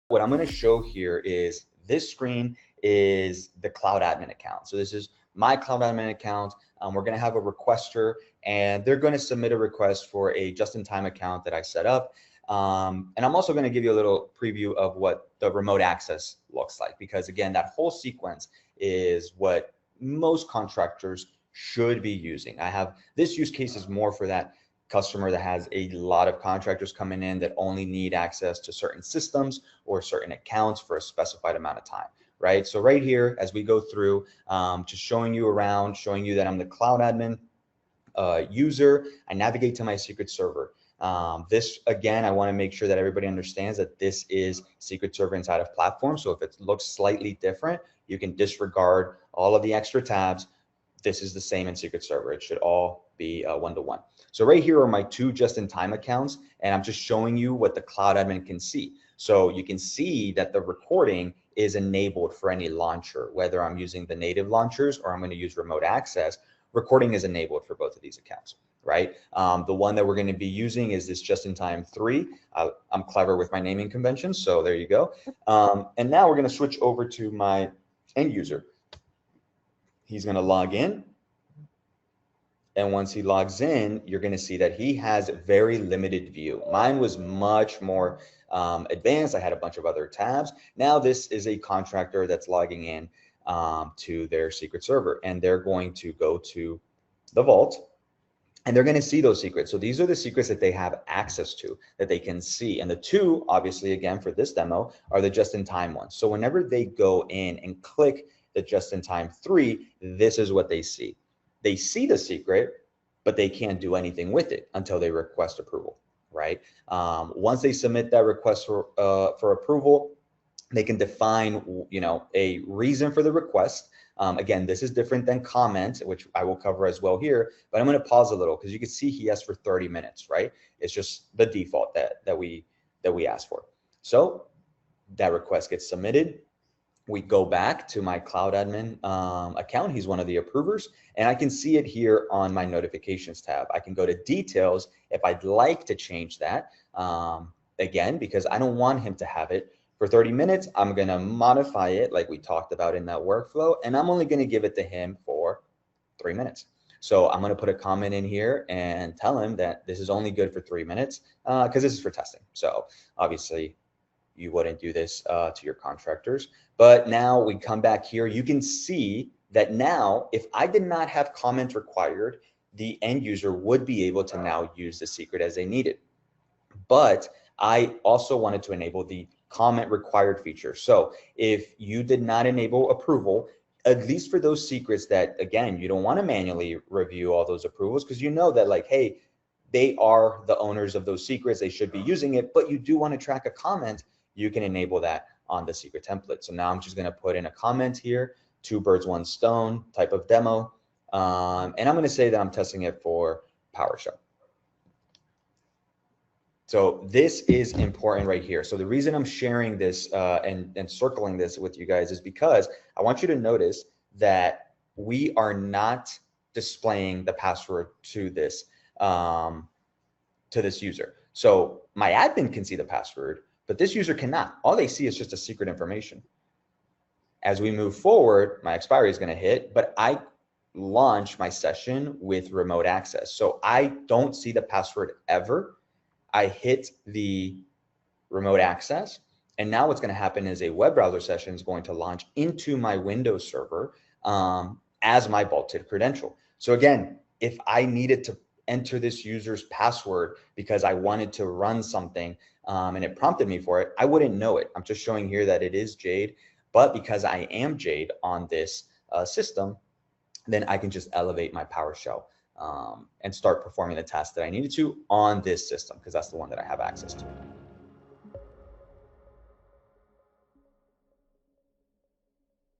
What I'm going to show here is this screen is the cloud admin account. So this is my cloud admin account. We're going to have a requester and they're going to submit a request for a just-in-time account that I set up. And I'm also going to give you a little preview of what the remote access looks like, because again, that whole sequence is what most contractors should be using. I have this use case is more for that customer that has a lot of contractors coming in that only need access to certain systems or certain accounts for a specified amount of time, right? So right here, as we go through, just showing you around, showing you that I'm the cloud admin user, I navigate to my secret server. This, again, I want to make sure that everybody understands that this is secret server inside of platform. So if it looks slightly different, you can disregard all of the extra tabs. This is the same in secret server. It should all be one-to-one. So right here are my two just-in-time accounts, and I'm just showing you what the cloud admin can see. So you can see that the recording is enabled for any launcher, whether I'm using the native launchers or I'm going to use remote access. Recording is enabled for both of these accounts, right? The one that we're going to be using is this just-in-time 3. I'm clever with my naming conventions, so there you go. And now we're going to switch over to my end user. He's going to log in. And once he logs in, you're going to see that he has very limited view. Mine was much more advanced. I had a bunch of other tabs. Now this is a contractor that's logging in to their secret server, and they're going to go to the vault and they're going to see those secrets. So these are the secrets that they have access to, that they can see. And the two, obviously, again, for this demo, are the just-in-time ones. So whenever they go in and click the just-in-time 3, this is what they see. They see the secret, but they can't do anything with it until they request approval, right? Once they submit that request for approval, they can define, a reason for the request. Again, this is different than comment, which I will cover as well here, but I'm going to pause a little because you can see he asked for 30 minutes, right? It's just the default that we asked for. So that request gets submitted. We go back to my cloud admin account. He's one of the approvers, and I can see it here on my notifications tab. I can go to details if I'd like to change that. Again, because I don't want him to have it for 30 minutes, I'm going to modify it like we talked about in that workflow, and I'm only going to give it to him for 3 minutes. So I'm going to put a comment in here and tell him that this is only good for 3 minutes because this is for testing. So obviously, you wouldn't do this to your contractors. But now we come back here, you can see that now, if I did not have comment required, the end user would be able to now use the secret as they need it. But I also wanted to enable the comment required feature. So if you did not enable approval, at least for those secrets that, again, you don't want to manually review all those approvals because you know that, like, hey, they are the owners of those secrets, they should be using it, but you do want to track a comment, you can enable that on the secret template. So now I'm just going to put in a comment here, 2 birds, 1 stone type of demo. And I'm going to say that I'm testing it for PowerShell. So this is important right here. So the reason I'm sharing this and circling this with you guys is because I want you to notice that we are not displaying the password to this user. So my admin can see the password, but this user cannot. All they see is just a secret information. As we move forward, my expiry is going to hit, but I launch my session with remote access. So I don't see the password ever. I hit the remote access, and now what's going to happen is a web browser session is going to launch into my Windows server as my vaulted credential. So again, if I needed to enter this user's password because I wanted to run something and it prompted me for it, I wouldn't know it. I'm just showing here that it is Jade, but because I am Jade on this system, then I can just elevate my PowerShell and start performing the tasks that I needed to on this system because that's the one that I have access to.